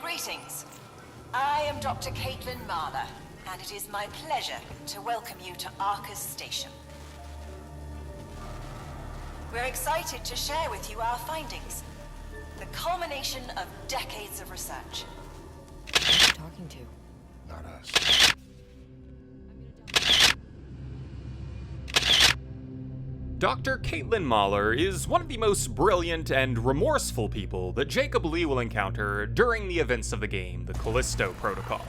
Greetings. I am Dr. Caitlyn Mahler, and it is my pleasure to welcome you to Arcus Station. We're excited to share with you our findings, the culmination of decades of research. Who are you talking to? Not us. Dr. Caitlyn Mahler is one of the most brilliant and remorseful people that Jacob Lee will encounter during the events of the game, the Callisto Protocol.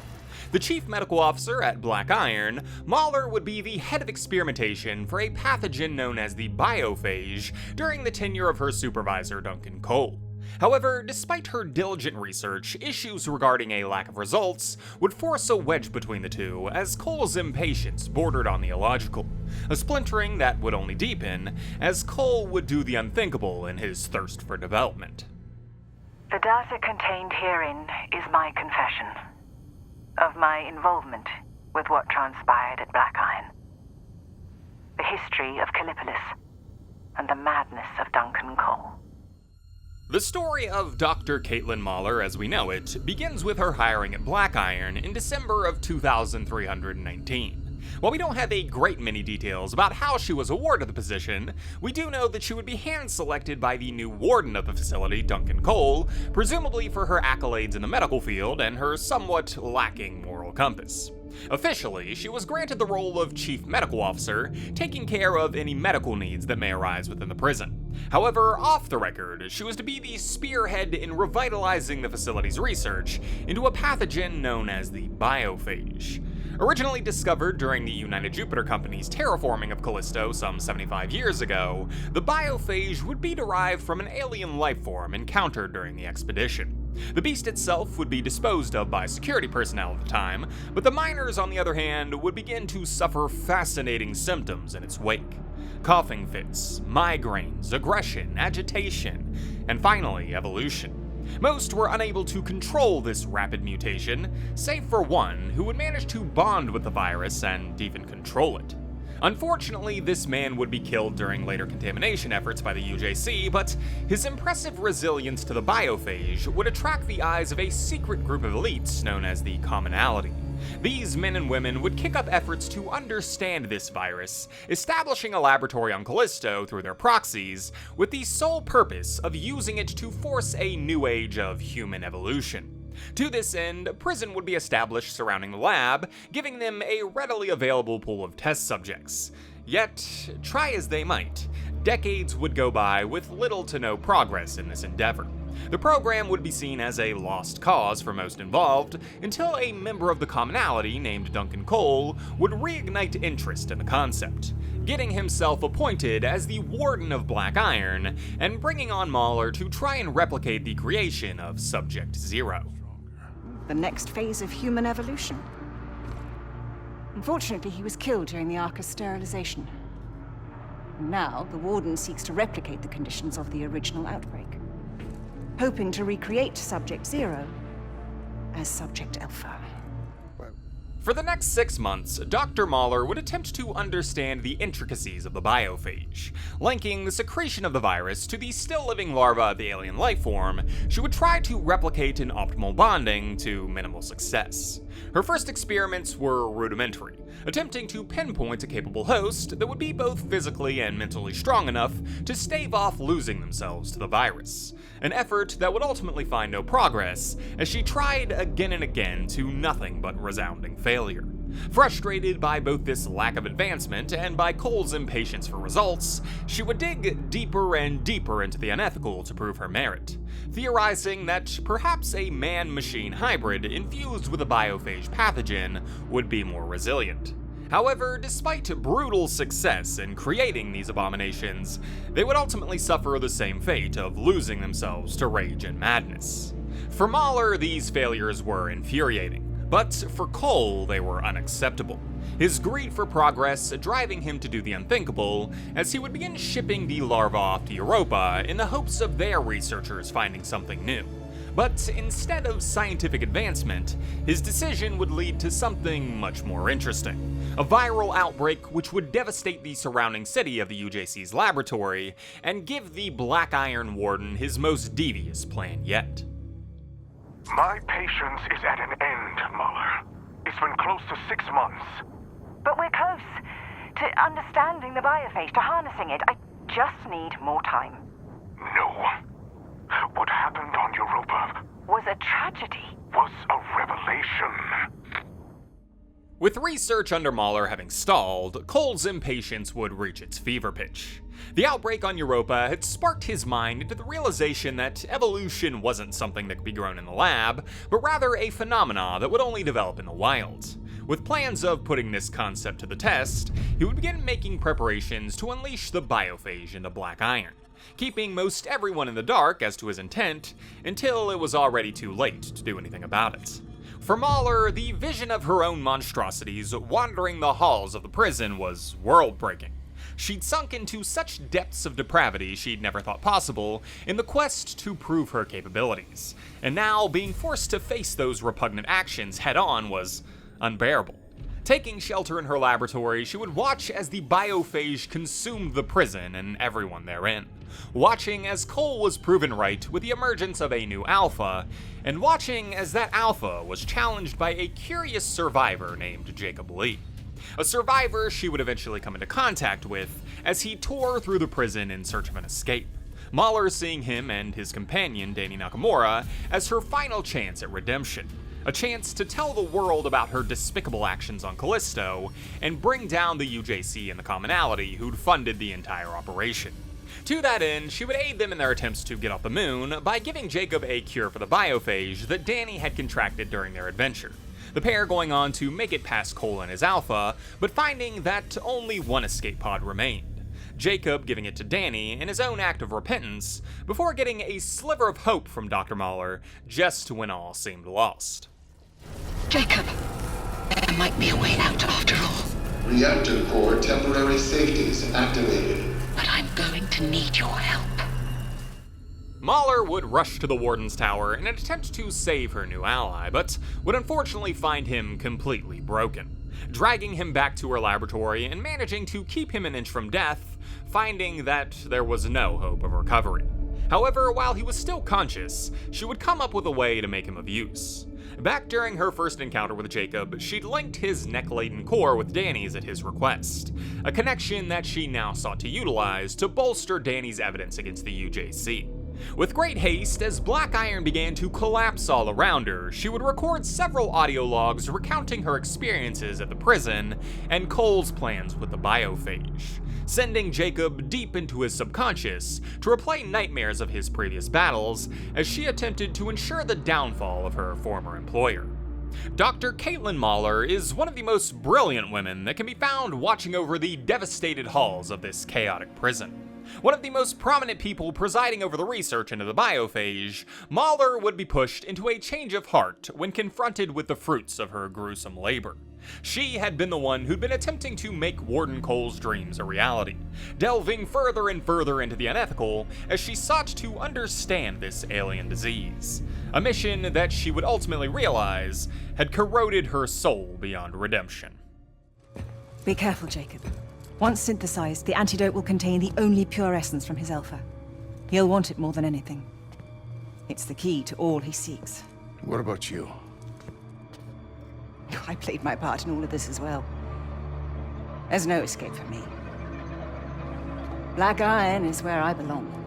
The chief medical officer at Black Iron, Mahler would be the head of experimentation for a pathogen known as the biophage during the tenure of her supervisor, Duncan Cole. However, despite her diligent research, issues regarding a lack of results would force a wedge between the two, as Cole's impatience bordered on the illogical, a splintering that would only deepen, as Cole would do the unthinkable in his thirst for development. The data contained herein is my confession of my involvement with what transpired at Black Iron, the history of Callipolis, and the madness of Duncan Cole. The story of Dr. Caitlyn Mahler as we know it begins with her hiring at Black Iron in December of 2319. While we don't have a great many details about how she was awarded the position, we do know that she would be hand-selected by the new warden of the facility, Duncan Cole, presumably for her accolades in the medical field and her somewhat lacking moral compass. Officially, she was granted the role of Chief Medical Officer, taking care of any medical needs that may arise within the prison. However, off the record, she was to be the spearhead in revitalizing the facility's research into a pathogen known as the biophage. Originally discovered during the United Jupiter Company's terraforming of Callisto some 75 years ago, the biophage would be derived from an alien lifeform encountered during the expedition. The beast itself would be disposed of by security personnel at the time, but the miners, on the other hand, would begin to suffer fascinating symptoms in its wake. Coughing fits, migraines, aggression, agitation, and finally, evolution. Most were unable to control this rapid mutation, save for one who would manage to bond with the virus and even control it. Unfortunately, this man would be killed during later contamination efforts by the UJC, but his impressive resilience to the biophage would attract the eyes of a secret group of elites known as the Commonality. These men and women would kick up efforts to understand this virus, establishing a laboratory on Callisto through their proxies, with the sole purpose of using it to force a new age of human evolution. To this end, a prison would be established surrounding the lab, giving them a readily available pool of test subjects. Yet, try as they might, decades would go by with little to no progress in this endeavor. The program would be seen as a lost cause for most involved, until a member of the Commonality named Duncan Cole would reignite interest in the concept, getting himself appointed as the warden of Black Iron, and bringing on Mahler to try and replicate the creation of Subject Zero. The next phase of human evolution. Unfortunately, he was killed during the Arcus sterilization. And now, the Warden seeks to replicate the conditions of the original outbreak, hoping to recreate Subject Zero as Subject Alpha. For the next 6 months, Dr. Mahler would attempt to understand the intricacies of the biophage. Linking the secretion of the virus to the still-living larva of the alien lifeform, she would try to replicate an optimal bonding to minimal success. Her first experiments were rudimentary, attempting to pinpoint a capable host that would be both physically and mentally strong enough to stave off losing themselves to the virus. An effort that would ultimately find no progress, as she tried again and again to nothing but resounding failure. Frustrated by both this lack of advancement and by Cole's impatience for results, she would dig deeper and deeper into the unethical to prove her merit, theorizing that perhaps a man-machine hybrid infused with a biophage pathogen would be more resilient. However, despite brutal success in creating these abominations, they would ultimately suffer the same fate of losing themselves to rage and madness. For Mahler, these failures were infuriating, but for Cole, they were unacceptable. His greed for progress driving him to do the unthinkable, as he would begin shipping the larva off to Europa in the hopes of their researchers finding something new. But instead of scientific advancement, his decision would lead to something much more interesting. A viral outbreak which would devastate the surrounding city of the UJC's laboratory and give the Black Iron Warden his most devious plan yet. My patience is at an end, Mahler. It's been close to 6 months. But we're close to understanding the biophage, to harnessing it. I just need more time. No. What happened on Europa Was a tragedy. was a revelation. With research under Mahler having stalled, Cole's impatience would reach its fever pitch. The outbreak on Europa had sparked his mind into the realization that evolution wasn't something that could be grown in the lab, but rather a phenomena that would only develop in the wild. With plans of putting this concept to the test, he would begin making preparations to unleash the biophage into Black Iron, keeping most everyone in the dark as to his intent until it was already too late to do anything about it. For Mahler, the vision of her own monstrosities wandering the halls of the prison was world-breaking. She'd sunk into such depths of depravity she'd never thought possible in the quest to prove her capabilities, and now being forced to face those repugnant actions head-on was unbearable. Taking shelter in her laboratory, she would watch as the biophage consumed the prison and everyone therein. Watching as Cole was proven right with the emergence of a new alpha, and watching as that alpha was challenged by a curious survivor named Jacob Lee. A survivor she would eventually come into contact with as he tore through the prison in search of an escape. Mahler seeing him and his companion, Danny Nakamura, as her final chance at redemption. A chance to tell the world about her despicable actions on Callisto and bring down the UJC and the commonality who'd funded the entire operation. To that end, she would aid them in their attempts to get off the moon by giving Jacob a cure for the biophage that Danny had contracted during their adventure. The pair going on to make it past Cole and his alpha, but finding that only one escape pod remained. Jacob giving it to Danny in his own act of repentance, before getting a sliver of hope from Dr. Mahler just when all seemed lost. Jacob, there might be a way out after all. Reactor core temporary safeties activated. But I'm going to need your help. Mahler would rush to the Warden's Tower in an attempt to save her new ally, but would unfortunately find him completely broken. Dragging him back to her laboratory and managing to keep him an inch from death, finding that there was no hope of recovery. However, while he was still conscious, she would come up with a way to make him of use. Back during her first encounter with Jacob, she'd linked his neck-laden core with Danny's at his request, a connection that she now sought to utilize to bolster Danny's evidence against the UJC. With great haste, as Black Iron began to collapse all around her, she would record several audio logs recounting her experiences at the prison and Cole's plans with the biophage, sending Jacob deep into his subconscious to replay nightmares of his previous battles as she attempted to ensure the downfall of her former employer. Dr. Caitlyn Mahler is one of the most brilliant women that can be found watching over the devastated halls of this chaotic prison. One of the most prominent people presiding over the research into the biophage, Mahler would be pushed into a change of heart when confronted with the fruits of her gruesome labor. She had been the one who'd been attempting to make Warden Cole's dreams a reality, delving further and further into the unethical as she sought to understand this alien disease, a mission that she would ultimately realize had corroded her soul beyond redemption. Be careful, Jacob. Once synthesized, the antidote will contain the only pure essence from his alpha. He'll want it more than anything. It's the key to all he seeks. What about you? I played my part in all of this as well. There's no escape for me. Black Iron is where I belong.